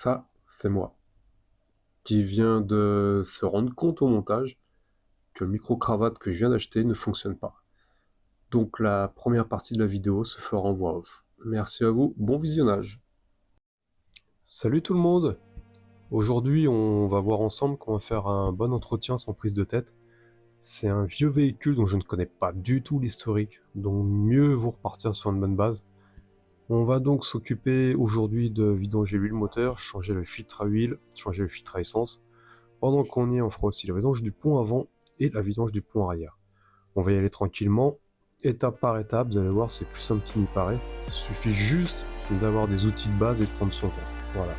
Ça, c'est moi, qui vient de se rendre compte au montage que le micro-cravate que je viens d'acheter ne fonctionne pas. Donc la première partie de la vidéo se fera en voix off. Merci à vous, bon visionnage. Salut tout le monde. Aujourd'hui on va voir ensemble qu'on va faire un bon entretien sans prise de tête. C'est un vieux véhicule dont je ne connais pas du tout l'historique, donc mieux vaut repartir sur une bonne base. On va donc s'occuper aujourd'hui de vidanger l'huile moteur, changer le filtre à huile, changer le filtre à essence. Pendant qu'on y est, on fera aussi la vidange du pont avant et la vidange du pont arrière. On va y aller tranquillement, étape par étape, vous allez voir, c'est plus simple qu'il n'y paraît. Il suffit juste d'avoir des outils de base et de prendre son temps. Voilà.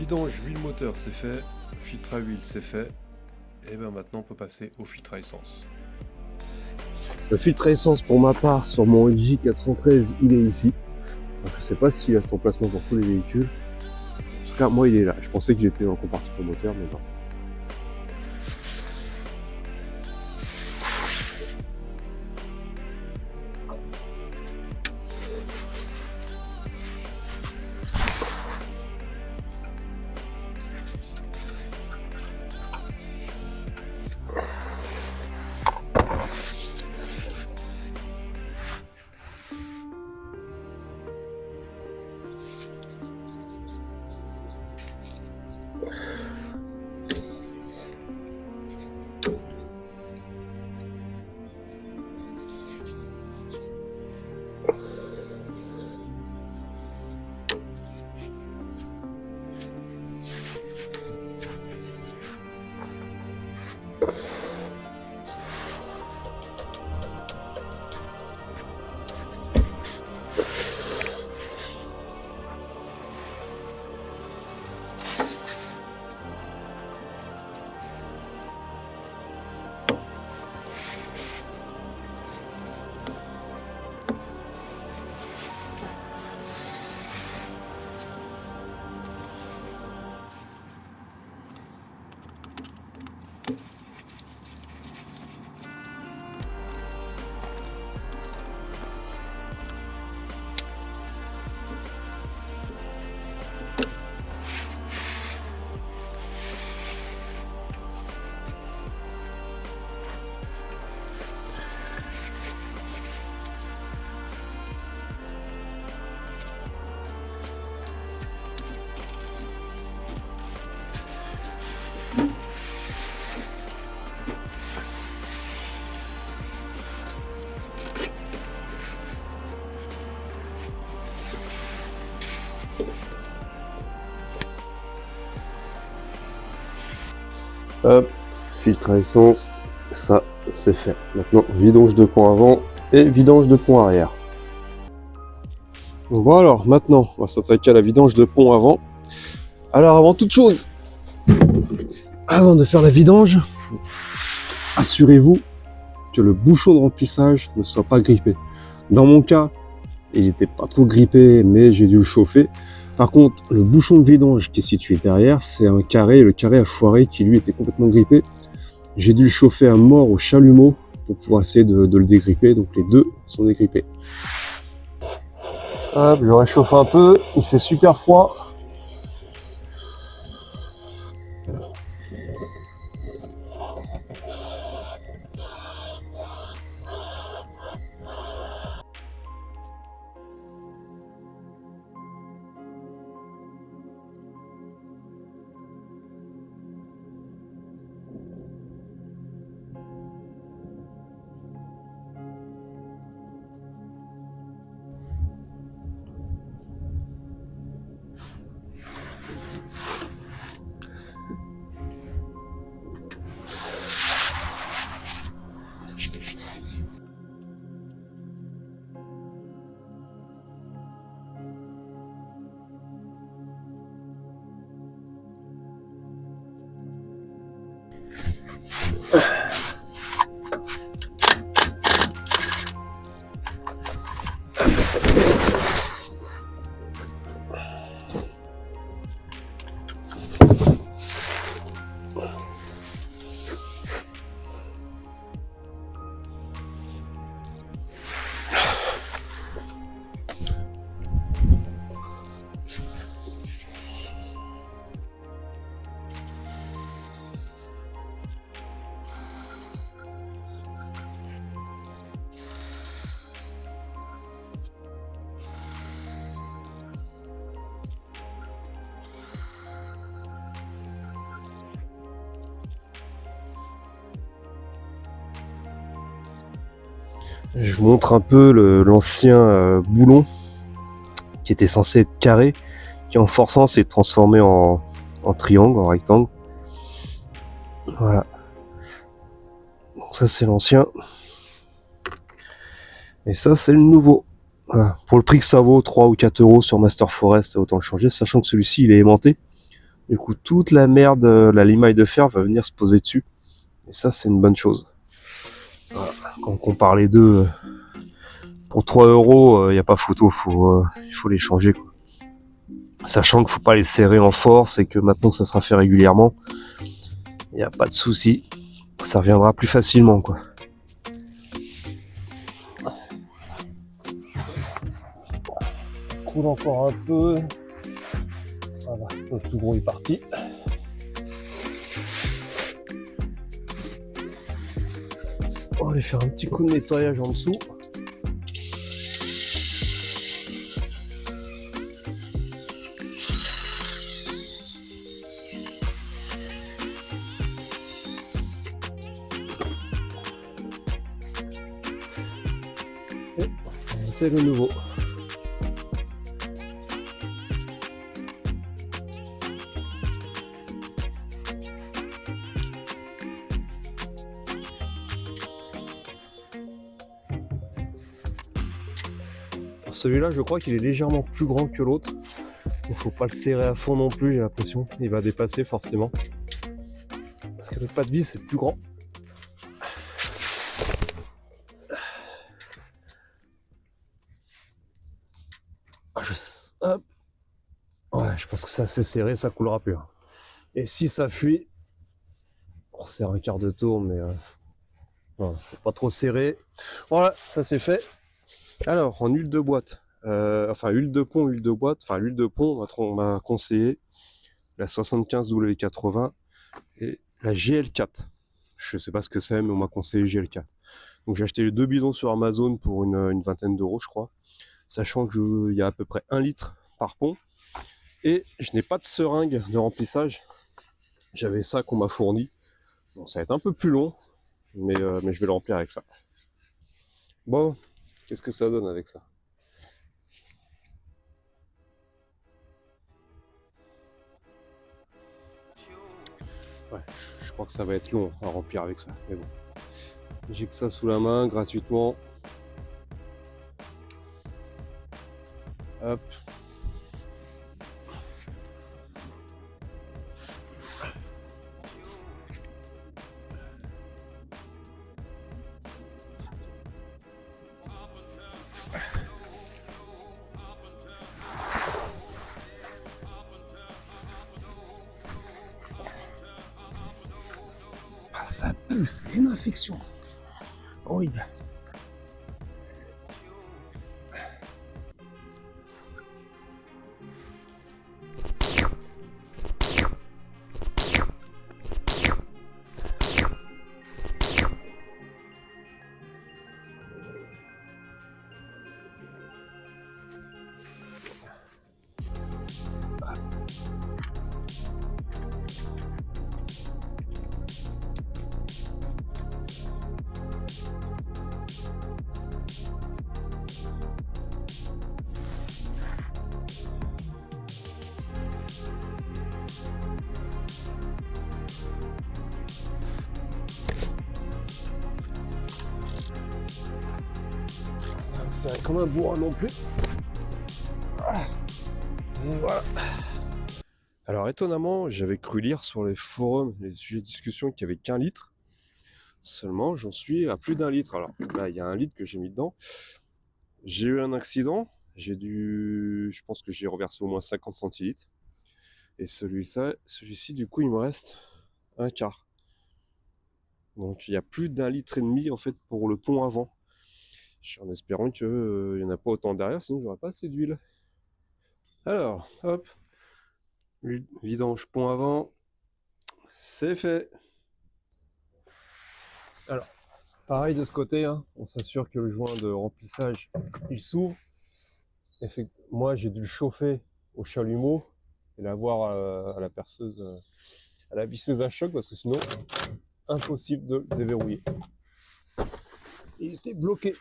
Vidange huile moteur c'est fait, filtre à huile c'est fait, et bien maintenant on peut passer au filtre à essence. Le filtre à essence pour ma part sur mon LJ 413 il est ici. Alors, je sais pas s'il a cet emplacement pour tous les véhicules. En tout cas moi il est là, je pensais qu'il était dans le compartiment moteur mais non. Hop, filtre à essence, ça c'est fait. Maintenant vidange de pont avant et vidange de pont arrière. Bon alors maintenant on va s'attaquer à la vidange de pont avant. Alors avant toute chose, avant de faire la vidange, assurez-vous que le bouchon de remplissage ne soit pas grippé. Dans mon cas, il n'était pas trop grippé mais j'ai dû le chauffer. Par contre, le bouchon de vidange qui est situé derrière, c'est un carré, le carré a foiré qui lui était complètement grippé. J'ai dû le chauffer à mort au chalumeau pour pouvoir essayer de le dégripper, donc les deux sont dégrippés. Hop, je réchauffe un peu, il fait super froid. Je vous montre un peu l'ancien boulon qui était censé être carré, qui en forçant s'est transformé en triangle, en rectangle. Voilà. Donc ça c'est l'ancien. Et ça c'est le nouveau. Voilà. Pour le prix que ça vaut, 3 ou 4 € sur Master Forest, autant le changer, sachant que celui-ci il est aimanté. Du coup, toute la merde, la limaille de fer va venir se poser dessus. Et ça, c'est une bonne chose. Voilà. Quand on compare les deux, pour 3 euros, il n'y a pas photo, il faut les changer, quoi. Sachant qu'il ne faut pas les serrer en force et que maintenant que ça sera fait régulièrement, il n'y a pas de souci. Ça reviendra plus facilement, quoi. Coule encore un peu. Ça va, le plus gros est parti. On va aller faire un petit coup de nettoyage en dessous. Et on va monter le nouveau. Celui-là, je crois qu'il est légèrement plus grand que l'autre. Il ne faut pas le serrer à fond non plus, j'ai l'impression. Il va dépasser forcément. Parce que le pas de vis, c'est plus grand. Hop. Ouais, je pense que c'est assez serré, ça coulera plus. Et si ça fuit, on serre un quart de tour, mais voilà, faut pas trop serrer. Voilà, ça c'est fait. Alors, en huile de boîte, enfin huile de pont, huile de boîte, enfin l'huile de pont, on m'a conseillé la 75W80 et la GL4. Je sais pas ce que c'est, mais on m'a conseillé GL4. Donc j'ai acheté les 2 bidons sur Amazon pour une vingtaine d'euros, je crois. Sachant qu'il y a à peu près 1 litre par pont. Et je n'ai pas de seringue de remplissage. J'avais ça qu'on m'a fourni. Bon, ça va être un peu plus long, mais je vais le remplir avec ça. Bon, qu'est-ce que ça donne avec ça? Ouais, je crois que ça va être long à remplir avec ça, mais bon. J'ai que ça sous la main, gratuitement. Hop. Ah, ça pue, c'est une infection. Horrible. C'est comme un bourrin non plus. Et voilà. Alors étonnamment, j'avais cru lire sur les forums, les sujets de discussion qu'il n'y avait qu'1 litre. Seulement, j'en suis à plus d'1 litre. Alors là, il y a 1 litre que j'ai mis dedans. J'ai eu un accident. Je pense que j'ai reversé au moins 50 centilitres. Et celui-ci, du coup, il me reste un quart. Donc il y a plus d'1 litre et demi en fait pour le pont avant. En espérant qu'il n'y en a pas autant derrière, sinon j'aurais pas assez d'huile. Alors, hop, vidange pont avant, c'est fait. Alors, pareil de ce côté, hein, on s'assure que le joint de remplissage il s'ouvre. Moi j'ai dû le chauffer au chalumeau et l'avoir à la perceuse, à la visseuse à choc parce que sinon impossible de le déverrouiller. Il était bloqué.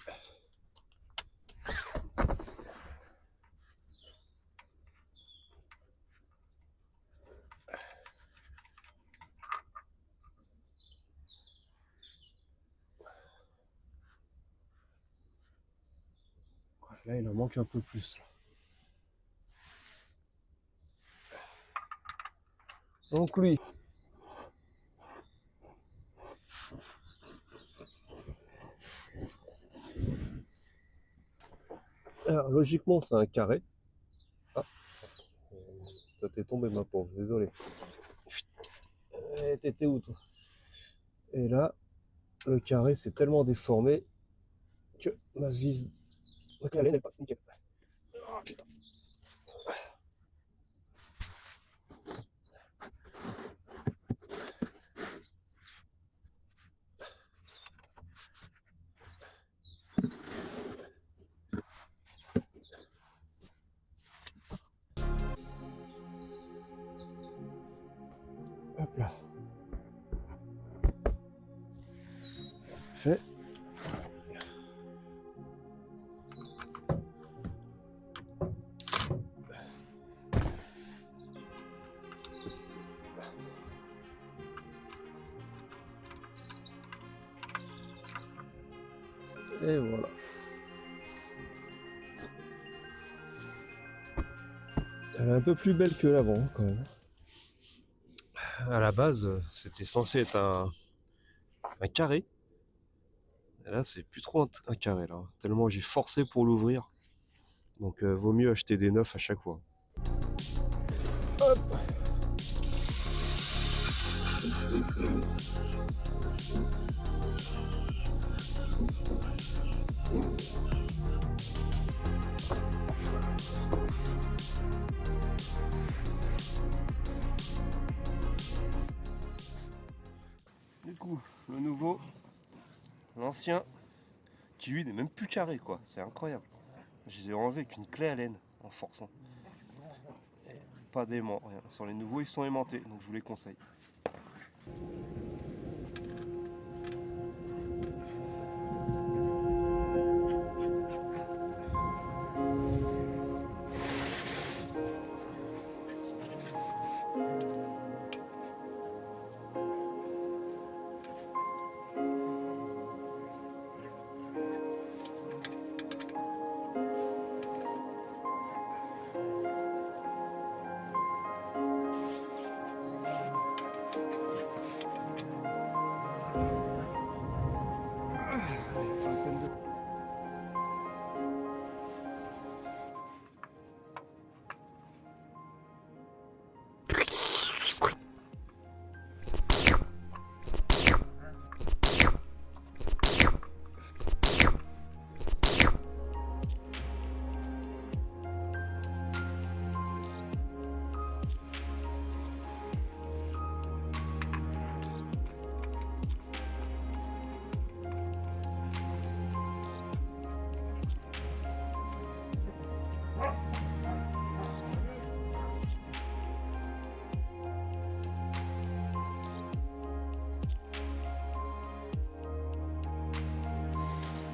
Là il en manque un peu plus. Donc lui. Alors, logiquement, c'est un carré. Ah, toi t'es tombé ma pauvre, désolé. T'étais où toi? Et là, le carré s'est tellement déformé que ma vis. Donc la laine elle passe nickel. Oh, putain. Hop là. C'est fait. Et voilà. Elle est un peu plus belle que l'avant quand même. À la base, c'était censé être un carré. Et là, c'est plus trop un carré là. Tellement j'ai forcé pour l'ouvrir. Donc vaut mieux acheter des neufs à chaque fois. Hop. Du coup, le nouveau, l'ancien, qui lui n'est même plus carré quoi, c'est incroyable. Je les ai enlevés avec une clé à laine en forçant. Pas d'aimant, rien. Sur les nouveaux ils sont aimantés, donc je vous les conseille.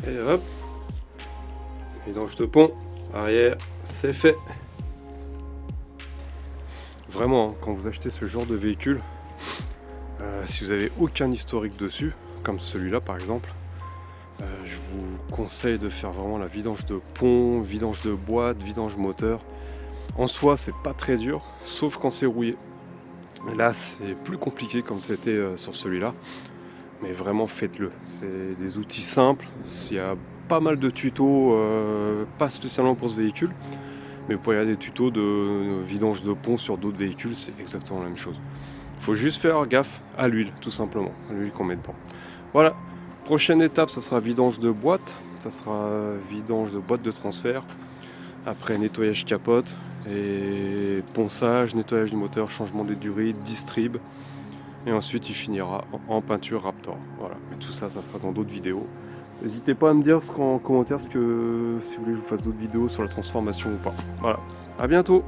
Et hop, vidange de pont, arrière, c'est fait. Vraiment, hein, quand vous achetez ce genre de véhicule, si vous avez aucun historique dessus, comme celui-là par exemple, je vous conseille de faire vraiment la vidange de pont, vidange de boîte, vidange moteur. En soi, c'est pas très dur, sauf quand c'est rouillé. Là, c'est plus compliqué comme c'était sur celui-là. Mais vraiment faites-le, c'est des outils simples, il y a pas mal de tutos, pas spécialement pour ce véhicule, mais vous pouvez regarder des tutos de vidange de pont sur d'autres véhicules, c'est exactement la même chose. Il faut juste faire gaffe à l'huile, tout simplement, à l'huile qu'on met dedans. Voilà, prochaine étape, ça sera vidange de boîte, ça sera vidange de boîte de transfert, après nettoyage capote, et ponçage, nettoyage du moteur, changement des durées, distrib. Et ensuite il finira en peinture Raptor. Voilà, mais tout ça, ça sera dans d'autres vidéos. N'hésitez pas à me dire en commentaire si vous voulez que je vous fasse d'autres vidéos sur la transformation ou pas. Voilà, à bientôt.